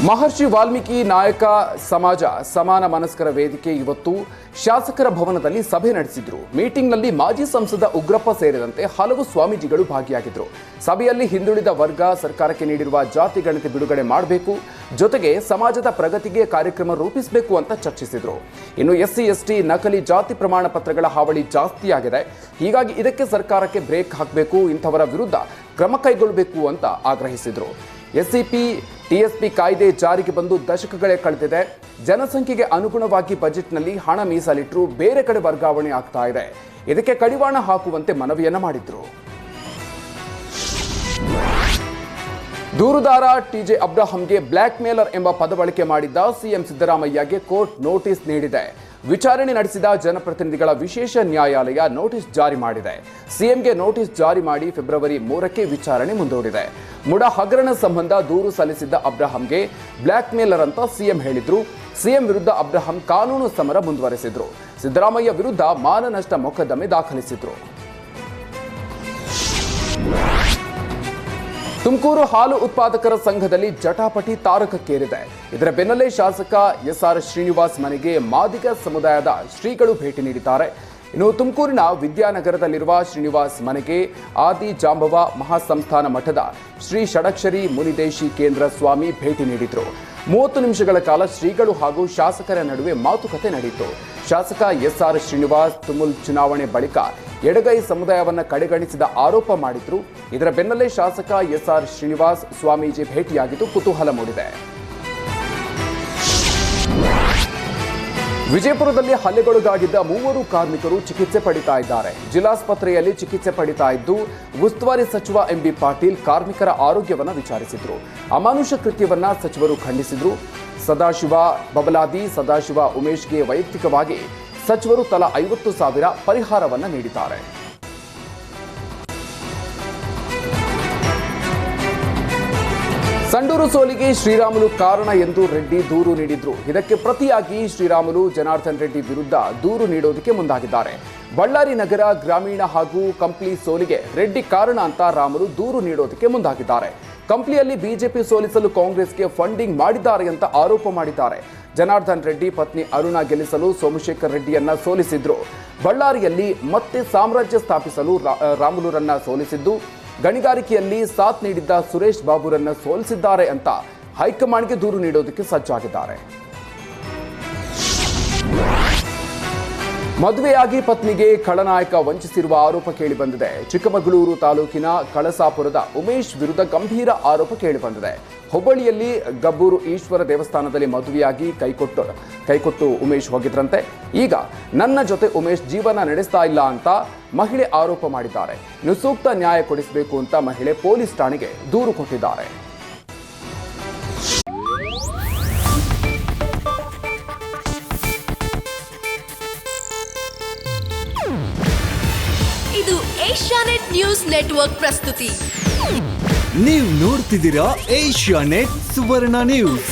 ಮಹರ್ಷಿ ವಾಲ್ಮೀಕಿ ನಾಯಕ ಸಮಾಜ ಸಮಾನ ಮನಸ್ಕರ ವೇದಿಕೆ ಇವತ್ತು ಶಾಸಕರ ಭವನದಲ್ಲಿ ಸಭೆ ನಡೆಸಿದ್ರು. ಮೀಟಿಂಗ್ನಲ್ಲಿ ಮಾಜಿ ಸಂಸದ ಉಗ್ರಪ್ಪ ಸೇರಿದಂತೆ ಹಲವು ಸ್ವಾಮೀಜಿಗಳು ಭಾಗಿಯಾಗಿದ್ದರು. ಸಭೆಯಲ್ಲಿ ಹಿಂದುಳಿದ ವರ್ಗ ಸರ್ಕಾರಕ್ಕೆ ನೀಡಿರುವ ಜಾತಿ ಗಣತಿ ಬಿಡುಗಡೆ ಮಾಡಬೇಕು, ಜೊತೆಗೆ ಸಮಾಜದ ಪ್ರಗತಿಗೆ ಕಾರ್ಯಕ್ರಮ ರೂಪಿಸಬೇಕು ಅಂತ ಚರ್ಚಿಸಿದ್ರು. ಇನ್ನು ಎಸ್ಸಿ ಎಸ್ಟಿ ನಕಲಿ ಜಾತಿ ಪ್ರಮಾಣ ಪತ್ರಗಳ ಹಾವಳಿ ಜಾಸ್ತಿಯಾಗಿದೆ, ಹೀಗಾಗಿ ಇದಕ್ಕೆ ಸರ್ಕಾರಕ್ಕೆ ಬ್ರೇಕ್ ಹಾಕಬೇಕು, ಇಂಥವರ ವಿರುದ್ಧ ಕ್ರಮ ಕೈಗೊಳ್ಳಬೇಕು ಅಂತ ಆಗ್ರಹಿಸಿದ್ರು. ಎಸ್ಸಿಪಿ ಟಿಎಸ್ಪಿ ಕಾಯ್ದೆ ಜಾರಿಗೆ ಬಂದು ದಶಕಗಳೇ ಕಳೆದಿದೆ. ಜನಸಂಖ್ಯೆಗೆ ಅನುಗುಣವಾಗಿ ಬಜೆಟ್ನಲ್ಲಿ ಹಣ ಮೀಸಲಿಟ್ಟರು ಬೇರೆ ಕಡೆ ವರ್ಗಾವಣೆ ಆಗ್ತಾ ಇದೆ. ಇದಕ್ಕೆ ಕಡಿವಾಣ ಹಾಕುವಂತೆ ಮನವಿಯನ್ನ ಮಾಡಿದ್ರು. ದೂರುದಾರ ಟಿಜೆ ಅಬ್ರಾಹಂಗೆ ಬ್ಲ್ಯಾಕ್ ಮೇಲರ್ ಎಂಬ ಪದ ಬಳಕೆ ಮಾಡಿದ್ದ ಸಿಎಂ ಸಿದ್ದರಾಮಯ್ಯಗೆ ಕೋರ್ಟ್ ನೋಟಿಸ್ ನೀಡಿದೆ. ವಿಚಾರಣೆ ನಡೆಸಿದ ಜನಪ್ರತಿನಿಧಿಗಳ ವಿಶೇಷ ನ್ಯಾಯಾಲಯ ನೋಟಿಸ್ ಜಾರಿ ಮಾಡಿದೆ. ಸಿಎಂಗೆ ನೋಟಿಸ್ ಜಾರಿ ಮಾಡಿ ಫೆಬ್ರವರಿ 3ಕ್ಕೆ ವಿಚಾರಣೆ ಮುಂದೂಡಿದೆ. ಮುಡಾ ಹಗರಣ ಸಂಬಂಧ ದೂರು ಸಲ್ಲಿಸಿದ್ದ ಅಬ್ರಾಹಂಗೆ ಬ್ಲ್ಯಾಕ್ ಮೇಲರ್ ಅಂತ ಸಿಎಂ ಹೇಳಿದ್ರು. ಸಿಎಂ ವಿರುದ್ಧ ಅಬ್ರಾಹಂ ಕಾನೂನು ಸಮರ ಮುಂದುವರೆಸಿದ್ರು. ಸಿದ್ದರಾಮಯ್ಯ ವಿರುದ್ಧ ಮಾನನಷ್ಟ ಮೊಕದ್ದಮೆ ದಾಖಲಿಸಿದ್ರು. ತುಮಕೂರು ಹಾಲು ಉತ್ಪಾದಕರ ಸಂಘದಲ್ಲಿ ಜಟಾಪಟಿ ತಾರಕಕ್ಕೇರಿದೆ. ಇದರ ಬೆನ್ನಲ್ಲೇ ಶಾಸಕ ಎಸ್ಆರ್ ಶ್ರೀನಿವಾಸ್ ಮನೆಗೆ ಮಾದಿಗ ಸಮುದಾಯದ ಶ್ರೀಗಳು ಭೇಟಿ ನೀಡಿದ್ದಾರೆ. ಇನ್ನು ತುಮಕೂರಿನ ವಿದ್ಯಾನಗರದಲ್ಲಿರುವ ಶ್ರೀನಿವಾಸ್ ಮನೆಗೆ ಆದಿ ಜಾಂಬವ ಮಹಾಸಂಸ್ಥಾನ ಮಠದ ಶ್ರೀ ಷಡಕ್ಷರಿ ಮುನಿದೇಶಿ ಕೇಂದ್ರ ಸ್ವಾಮಿ ಭೇಟಿ ನೀಡಿದ್ರು. 30 ನಿಮಿಷಗಳ ಕಾಲ ಶ್ರೀಗಳು ಹಾಗೂ ಶಾಸಕರ ನಡುವೆ ಮಾತುಕತೆ ನಡೆಯಿತು. ಶಾಸಕ ಎಸ್ಆರ್ ಶ್ರೀನಿವಾಸ್ ತುಮುಲ್ ಚುನಾವಣೆ ಬಳಿಕ ಎಡಗೈ ಸಮುದಾಯವನ್ನು ಕಡೆಗಣಿಸಿದ ಆರೋಪ ಮಾಡಿದ್ರು. ಇದರ ಬೆನ್ನಲ್ಲೇ ಶಾಸಕ ಎಸ್ಆರ್ ಶ್ರೀನಿವಾಸ್ ಸ್ವಾಮೀಜಿ ಭೇಟಿಯಾಗಿದ್ದು ಕುತೂಹಲ ಮೂಡಿದೆ. ವಿಜಯಪುರದಲ್ಲಿ ಹಲ್ಲೆಗೊಳಗಾಗಿದ್ದ 3 ಕಾರ್ಮಿಕರು ಚಿಕಿತ್ಸೆ ಪಡಿತಾ ಇದ್ದಾರೆ. ಜಿಲ್ಲಾಸ್ಪತ್ರೆಯಲ್ಲಿ ಚಿಕಿತ್ಸೆ ಪಡಿತಾ ಇದ್ದು ಉಸ್ತುವಾರಿ ಸಚಿವ ಎಂಬಿ ಪಾಟೀಲ್ ಕಾರ್ಮಿಕರ ಆರೋಗ್ಯವನ್ನು ವಿಚಾರಿಸಿದ್ರು. ಅಮಾನುಷ ಕೃತ್ಯವನ್ನ ಸಚಿವರು ಖಂಡಿಸಿದ್ರು. ಸದಾಶಿವ ಬಬಲಾದಿ, ಸದಾಶಿವ ಉಮೇಶ್ಗೆ ವೈಯಕ್ತಿಕವಾಗಿ ಸಚಿವರು ತಲಾ 50,000 ಪರಿಹಾರವನ್ನು ನೀಡಿದ್ದಾರೆ. ಸಂಡೂರು ಸೋಲಿಗೆ ಶ್ರೀರಾಮುಲು ಕಾರಣ ಎಂದು ರೆಡ್ಡಿ ದೂರು ನೀಡಿದ್ರು. ಇದಕ್ಕೆ ಪ್ರತಿಯಾಗಿ ಶ್ರೀರಾಮುಲು ಜನಾರ್ದನ್ ರೆಡ್ಡಿ ವಿರುದ್ಧ ದೂರು ನೀಡೋದಕ್ಕೆ ಮುಂದಾಗಿದ್ದಾರೆ. ಬಳ್ಳಾರಿ ನಗರ ಗ್ರಾಮೀಣ ಹಾಗೂ ಕಂಪ್ಲಿ ಸೋಲಿಗೆ ರೆಡ್ಡಿ ಕಾರಣ ಅಂತ ರಾಮುಲು ದೂರು ನೀಡೋದಕ್ಕೆ ಮುಂದಾಗಿದ್ದಾರೆ. ಕಂಪ್ಲಿಯಲ್ಲಿ ಬಿಜೆಪಿ ಸೋಲಿಸಲು ಕಾಂಗ್ರೆಸ್ಗೆ ಫಂಡಿಂಗ್ ಮಾಡಿದ್ದಾರೆ ಅಂತ ಆರೋಪ ಮಾಡಿದ್ದಾರೆ. ಜನಾರ್ದನ್ ರೆಡ್ಡಿ ಪತ್ನಿ ಅರುಣಾ ಗೆಲ್ಲಿಸಲು ಸೋಮಶೇಖರ್ ರೆಡ್ಡಿಯನ್ನ ಸೋಲಿಸಿದ್ರು. ಬಳ್ಳಾರಿಯಲ್ಲಿ ಮತ್ತೆ ಸಾಮ್ರಾಜ್ಯ ಸ್ಥಾಪಿಸಲು ರಾಮುಲುರನ್ನ ಸೋಲಿಸಿದ್ದು, ಗಣಿಗಾರಿಕೆಯಲ್ಲಿ ಸಾಥ್ ನೀಡಿದ್ದ ಸುರೇಶ್ ಬಾಬುರನ್ನ ಸೋಲಿಸಿದ್ದಾರೆ ಅಂತ ಹೈಕಮಾಂಡ್ಗೆ ದೂರು ನೀಡೋದಕ್ಕೆ ಸಜ್ಜಾಗಿದ್ದಾರೆ. ಮದುವೆಯಾಗಿ ಪತ್ನಿಗೆ ಖಳನಾಯಕ ವಂಚಿಸಿರುವ ಆರೋಪ ಕೇಳಿಬಂದಿದೆ. ಚಿಕ್ಕಮಗಳೂರು ತಾಲೂಕಿನ ಕಳಸಾಪುರದ ಉಮೇಶ್ ವಿರುದ್ಧ ಗಂಭೀರ ಆರೋಪ ಕೇಳಿಬಂದಿದೆ. ಹುಬ್ಬಳ್ಳಿಯಲ್ಲಿ ಗಬ್ಬೂರು ಈಶ್ವರ ದೇವಸ್ಥಾನದಲ್ಲಿ ಮದುವೆಯಾಗಿ ಕೈಕೊಟ್ಟು ಉಮೇಶ್ ಹೋಗಿದ್ರಂತೆ. ಈಗ ನನ್ನ ಜೊತೆ ಉಮೇಶ್ ಜೀವನ ನಡೆಸ್ತಾ ಇಲ್ಲ ಅಂತ ಮಹಿಳೆ ಆರೋಪ ಮಾಡಿದ್ದಾರೆ. ಇನ್ನು ಸೂಕ್ತ ನ್ಯಾಯ ಕೊಡಿಸಬೇಕು ಅಂತ ಮಹಿಳೆ ಪೊಲೀಸ್ ಠಾಣೆಗೆ ದೂರು ಕೊಟ್ಟಿದ್ದಾರೆ. ಇದು ಏಷ್ಯಾನೆಟ್ ನ್ಯೂಸ್ ನೆಟ್ವರ್ಕ್ ಪ್ರಸ್ತುತಿ. ನೀವು ನೋಡ್ತಿದ್ದೀರಾ ಏಷ್ಯಾನೆಟ್ ಸುವರ್ಣ ನ್ಯೂಸ್.